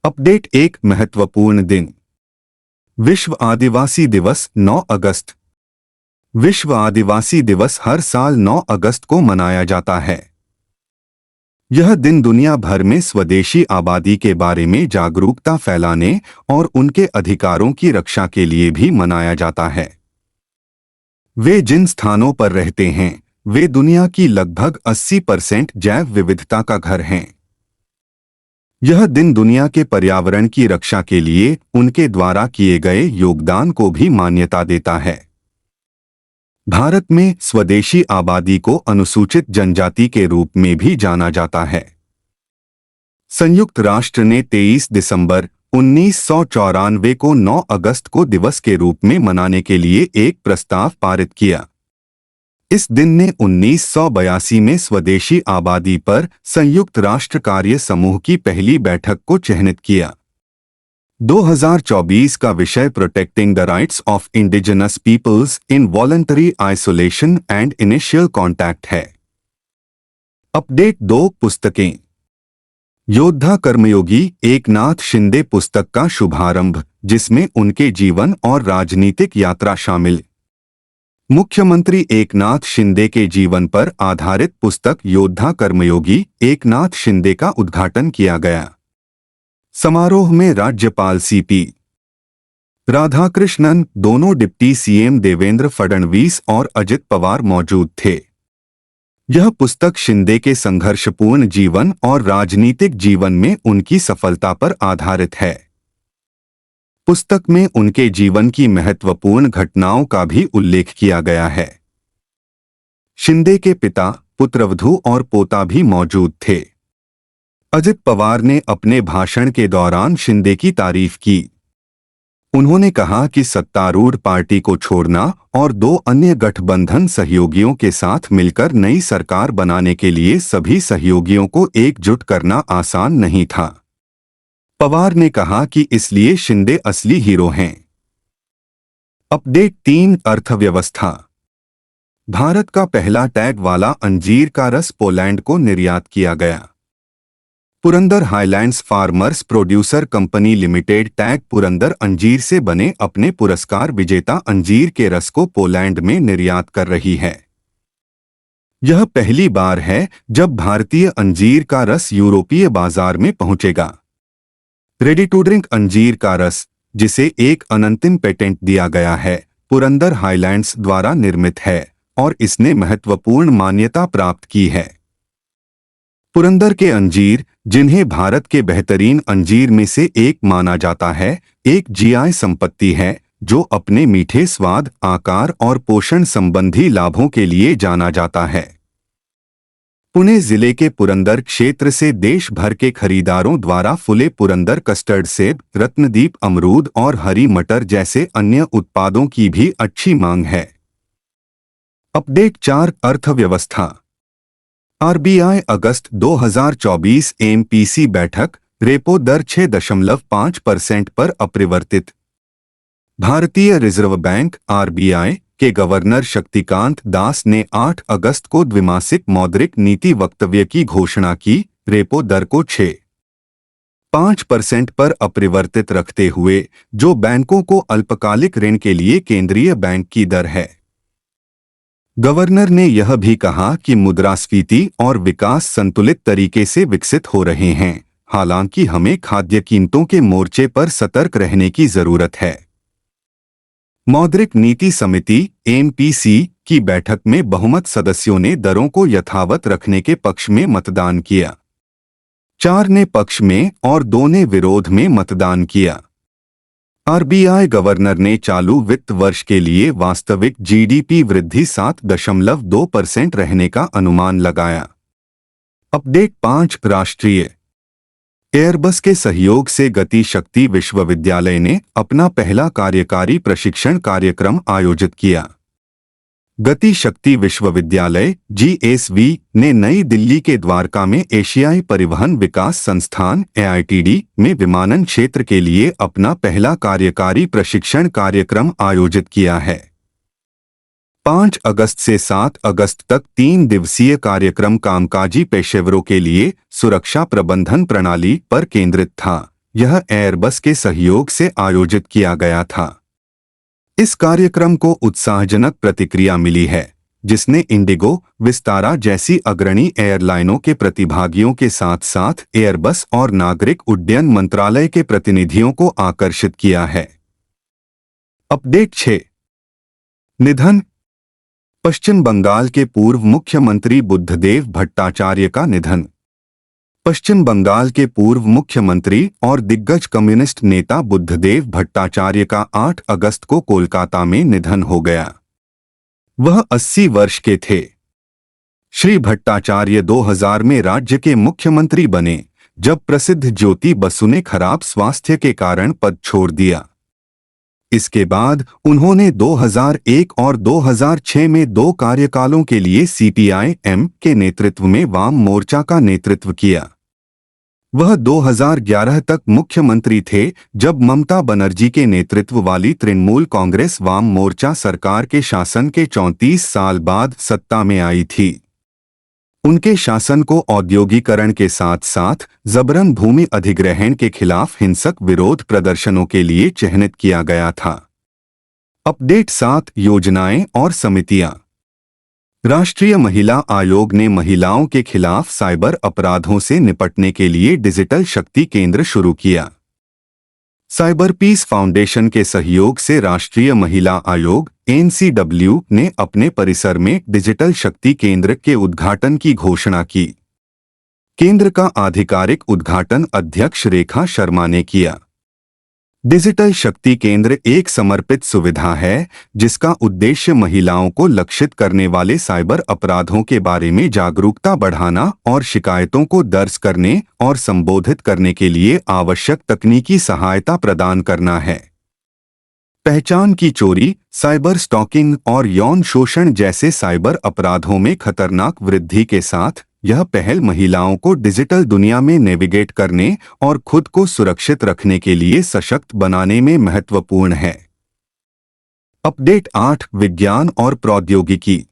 Update एक महत्वपूर्ण दिन। विश्व आदिवासी दिवस 9 अगस्त। विश्व आदिवासी दिवस हर साल 9 अगस्त को मनाया जाता है। यह दिन दुनिया भर में स्वदेशी आबादी के बारे में जागरूकता फैलाने और उनके अधिकारों की रक्षा के लिए भी मनाया जाता है। वे जिन स्थानों पर रहते हैं, वे दुनिया की लगभग 80% जैव विविधता का घर हैं। यह दिन दुनिया के पर्यावरण की रक्षा के लिए उनके द्वारा किए गए योगदान को भी मान्यता देता है। भारत में स्वदेशी आबादी को अनुसूचित जनजाति के रूप में भी जाना जाता है। संयुक्त राष्ट्र ने 23 दिसंबर 1994 को 9 अगस्त को दिवस के रूप में मनाने के लिए एक प्रस्ताव पारित किया। इस दिन ने 1982 में स्वदेशी आबादी पर संयुक्त राष्ट्र कार्य समूह की पहली बैठक को चिह्नित किया। 2024 का विषय protecting the rights of indigenous peoples in voluntary isolation and initial contact है। अपडेट 2 पुस्तकें। योद्धा कर्मयोगी एकनाथ शिंदे पुस्तक का शुभारंभ, जिसमें उनके जीवन और राजनीतिक यात्रा शामिल। मुख्यमंत्री एकनाथ शिंदे के जीवन पर आधारित पुस्तक योद्धा कर्मयोगी एकनाथ शिंदे का उद्घाटन किया गया। समारोह में राज्यपाल सीपी राधाकृष्णन, दोनों डिप्टी सीएम देवेंद्र फडणवीस और अजित पवार मौजूद थे। यह पुस्तक शिंदे के संघर्षपूर्ण जीवन और राजनीतिक जीवन में उनकी सफलता पर आधारित है। पुस्तक में उनके जीवन की महत्वपूर्ण घटनाओं का भी उल्लेख किया गया है। शिंदे के पिता, पुत्रवधू और पोता भी मौजूद थे। अजित पवार ने अपने भाषण के दौरान शिंदे की तारीफ की। उन्होंने कहा कि सत्तारूढ़ पार्टी को छोड़ना और 2 अन्य गठबंधन सहयोगियों के साथ मिलकर नई सरकार बनाने के लिए सभी सहयोगियों को एकजुट करना आसान नहीं था। पवार ने कहा कि इसलिए शिंदे असली हीरो हैं। अपडेट 3 अर्थव्यवस्था। भारत का पहला टैग वाला अंजीर का रस पोलैंड को निर्यात किया गया। Purandar highlands farmers producer company limited tag Purandar अंजीर से बने अपने पुरस्कार विजेता अंजीर के रस को पोलैंड में निर्यात कर रही है। यह पहली बार है जब भारतीय अंजीर का रस यूरोपीय बाजार में पहुंचेगा। रेडी टू ड्रिंक अंजीर का रस, जिसे एक अनंतिम पेटेंट दिया गया है, पुरंदर हाईलैंड्स द्वारा निर्मित है और इसने महत्वपूर्ण मान्यता प्राप्त की है। पुरंदर के अंजीर, जिन्हें भारत के बेहतरीन अंजीर में से एक माना जाता है, एक जीआई संपत्ति है जो अपने मीठे स्वाद, आकार और पोषण संबंधी लाभों के लिए जाना जाता है। पुणे जिले के पुरंदर क्षेत्र से देश भर के खरीदारों द्वारा फुले पुरंदर कस्टर्ड सेब, रत्नदीप अमरूद और हरी मटर जैसे अन्य उत्पादों की भी अच्छी मांग है। अपडेट 4 अर्थव्यवस्था। आरबीआई अगस्त 2024 एमपीसी बैठक, रेपो दर 6.5% पर अपरिवर्तित। भारतीय रिजर्व बैंक आरबीआई के गवर्नर शक्तिकांत दास ने 8 अगस्त को द्विमासिक मौद्रिक नीति वक्तव्य की घोषणा की। रेपो दर को 6.5% पर अपरिवर्तित रखते हुए, जो बैंकों को अल्पकालिक ऋण के लिए केंद्रीय बैंक की दर है। गवर्नर ने यह भी कहा कि मुद्रास्फीति और विकास संतुलित तरीके से विकसित हो रहे हैं, हालांकि हमें खाद्य कीमतों के मोर्चे पर सतर्क रहने की जरूरत है। मौद्रिक नीति समिति एमपीसी की बैठक में बहुमत सदस्यों ने दरों को यथावत रखने के पक्ष में मतदान किया। 4 ने पक्ष में और 2 ने विरोध में मतदान किया। आरबीआई गवर्नर ने चालू वित्त वर्ष के लिए वास्तविक जीडीपी वृद्धि 7.2% रहने का अनुमान लगाया। अपडेट 5 राष्ट्रीय। एयरबस के सहयोग से गति शक्ति विश्वविद्यालय ने अपना पहला कार्यकारी प्रशिक्षण कार्यक्रम आयोजित किया। गति शक्ति विश्वविद्यालय जीएसवी ने नई दिल्ली के द्वारका में एशियाई परिवहन विकास संस्थान एआईटीडी में विमानन क्षेत्र के लिए अपना पहला कार्यकारी प्रशिक्षण कार्यक्रम आयोजित किया है। 5 अगस्त से 7 अगस्त तक 3 दिवसीय कार्यक्रम कामकाजी पेशेवरों के लिए सुरक्षा प्रबंधन प्रणाली पर केंद्रित था, यह एयरबस के सहयोग से आयोजित किया गया था। इस कार्यक्रम को उत्साहजनक प्रतिक्रिया मिली है, जिसने इंडिगो, विस्तारा जैसी अग्रणी एयरलाइनों के प्रतिभागियों के साथ साथ एयरबस और नागरिक उड्डयन मंत्रालय के प्रतिनिधियों को आकर्षित किया है। अपडेट 6। निधन। पश्चिम बंगाल के पूर्व मुख्यमंत्री बुद्धदेव भट्टाचार्य का निधन। पश्चिम बंगाल के पूर्व मुख्यमंत्री और दिग्गज कम्युनिस्ट नेता बुद्धदेव भट्टाचार्य का 8 अगस्त को कोलकाता में निधन हो गया। वह 80 वर्ष के थे। श्री भट्टाचार्य 2000 में राज्य के मुख्यमंत्री बने, जब प्रसिद्ध ज्योति बसु ने खराब स्वास्थ्य के कारण पद छोड़ दिया। इसके बाद उन्होंने 2001 और 2006 में 2 कार्यकालों के लिए सीपीआई-एम के नेतृत्व में वाम मोर्चा का नेतृत्व किया। वह 2011 तक मुख्यमंत्री थे, जब ममता बनर्जी के नेतृत्व वाली तृणमूल कांग्रेस वाम मोर्चा सरकार के शासन के 34 साल बाद सत्ता में आई थी। उनके शासन को औद्योगिकरण के साथ साथ जबरन भूमि अधिग्रहण के खिलाफ हिंसक विरोध प्रदर्शनों के लिए चिह्नित किया गया था। अपडेट 7। योजनाएं और समितियां। राष्ट्रीय महिला आयोग ने महिलाओं के खिलाफ साइबर अपराधों से निपटने के लिए डिजिटल शक्ति केंद्र शुरू किया। साइबर पीस फाउंडेशन के सहयोग से राष्ट्रीय महिला आयोग (NCW) ने अपने परिसर में डिजिटल शक्ति केंद्र के उद्घाटन की घोषणा की। केंद्र का आधिकारिक उद्घाटन अध्यक्ष रेखा शर्मा ने किया। डिजिटल शक्ति केंद्र एक समर्पित सुविधा है, जिसका उद्देश्य महिलाओं को लक्षित करने वाले साइबर अपराधों के बारे में जागरूकता बढ़ाना और शिकायतों को दर्ज करने और संबोधित करने के लिए आवश्यक तकनीकी सहायता प्रदान करना है। पहचान की चोरी, साइबर स्टॉकिंग और यौन शोषण जैसे साइबर अपराधों में खतरनाक वृद्धि के साथ यह पहल महिलाओं को डिजिटल दुनिया में नेविगेट करने और खुद को सुरक्षित रखने के लिए सशक्त बनाने में महत्वपूर्ण है। अपडेट 8। विज्ञान और प्रौद्योगिकी।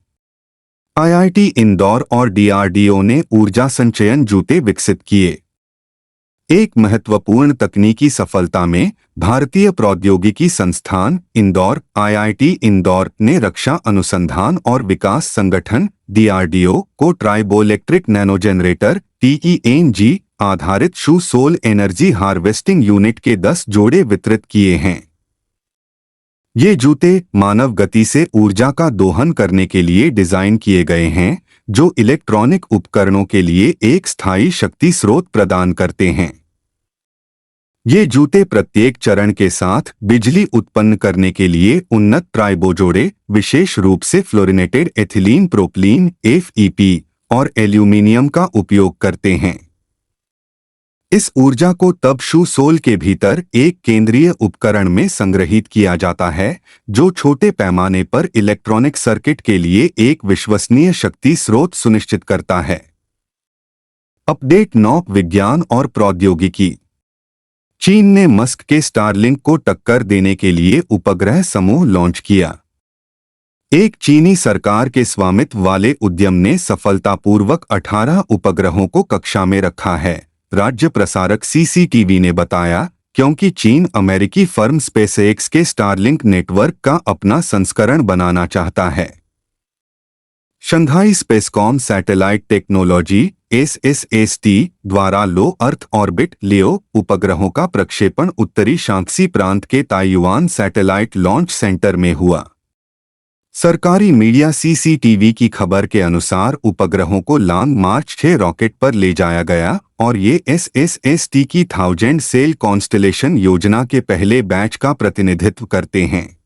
आईआईटी इंदौर और डीआरडीओ ने ऊर्जा संचयन जूते विकसित किए। एक महत्वपूर्ण तकनीकी सफलता में भारतीय प्रौद्योगिकी संस्थान इंदौर (आईआईटी इंदौर) ने रक्षा अनुसंधान और विकास संगठन (डीआरडीओ) को ट्राइबोइलेक्ट्रिक नैनोजेनरेटर (TENG) आधारित शू सोल एनर्जी हार्वेस्टिंग यूनिट के 10 जोड़े वितरित किए हैं। ये जूते मानव गति से ऊर्जा का दोहन करने के लिए डिजाइन किए गए हैं, जो इलेक्ट्रॉनिक उपकरणों के लिए एक स्थायी शक्ति स्रोत प्रदान करते हैं। ये जूते प्रत्येक चरण के साथ बिजली उत्पन्न करने के लिए उन्नत ट्राइबो जोड़े, विशेष रूप से फ्लोरिनेटेड एथिलीन प्रोपलीन (FEP) और एल्यूमीनियम का उपयोग करते हैं। इस ऊर्जा को तब शू सोल के भीतर एक केंद्रीय उपकरण में संग्रहित किया जाता है, जो छोटे पैमाने पर इलेक्ट्रॉनिक सर्किट के लिए एक विश्वसनीय शक्ति स्रोत सुनिश्चित करता है। अपडेट 9। विज्ञान और प्रौद्योगिकी। चीन ने मस्क के स्टारलिंक को टक्कर देने के लिए उपग्रह समूह लॉन्च किया। एक चीनी सरकार के स्वामित्व वाले उद्यम ने सफलतापूर्वक 18 उपग्रहों को कक्षा में रखा है, राज्य प्रसारक CCTV ने बताया, क्योंकि चीन अमेरिकी फर्म स्पेसएक्स के स्टारलिंक नेटवर्क का अपना संस्करण बनाना चाहता है। शंघाई स्पेसकॉम सैटेलाइट टेक्नोलॉजी (SSST) द्वारा लो अर्थ ऑर्बिट (LEO) उपग्रहों का प्रक्षेपण उत्तरी शांक्सी प्रांत के ताइयुआन सैटेलाइट लॉन्च सेंटर में हुआ। सरकारी मीडिया CCTV की खबर के अनुसार उपग्रहों को लॉन्ग मार्च 6 रॉकेट पर ले जाया गया और ये SSST की 1000 सेल कॉन्स्टेलेशन योजना के पहले बैच का प्रतिनिधित्व करते हैं।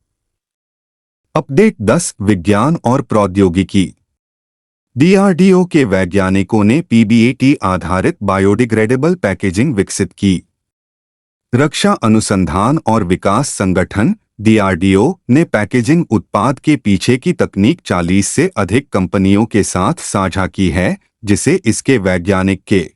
अपडेट 10। विज्ञान और प्रौद्योगिकी। DRDO के वैज्ञानिकों ने PBAT आधारित बायोडिग्रेडेबल पैकेजिंग विकसित की। रक्षा अनुसंधान और विकास संगठन DRDO ने पैकेजिंग उत्पाद के पीछे की तकनीक 40 से अधिक कंपनियों के साथ साझा की है, जिसे इसके वैज्ञानिक के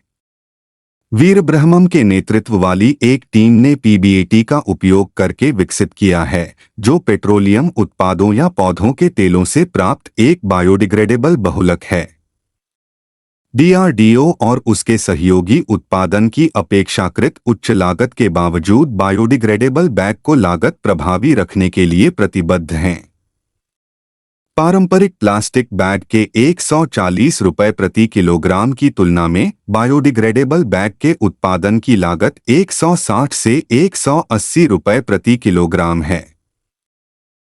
वीरब्रह्मम के नेतृत्व वाली एक टीम ने PBAT का उपयोग करके विकसित किया है, जो पेट्रोलियम उत्पादों या पौधों के तेलों से प्राप्त एक बायोडिग्रेडेबल बहुलक है। डीआरडीओ और उसके सहयोगी उत्पादन की अपेक्षाकृत उच्च लागत के बावजूद बायोडिग्रेडेबल बैग को लागत प्रभावी रखने के लिए प्रतिबद्ध हैं। पारंपरिक प्लास्टिक बैग के 140 रुपये प्रति किलोग्राम की तुलना में बायोडिग्रेडेबल बैग के उत्पादन की लागत 160 से 180 रुपये प्रति किलोग्राम है।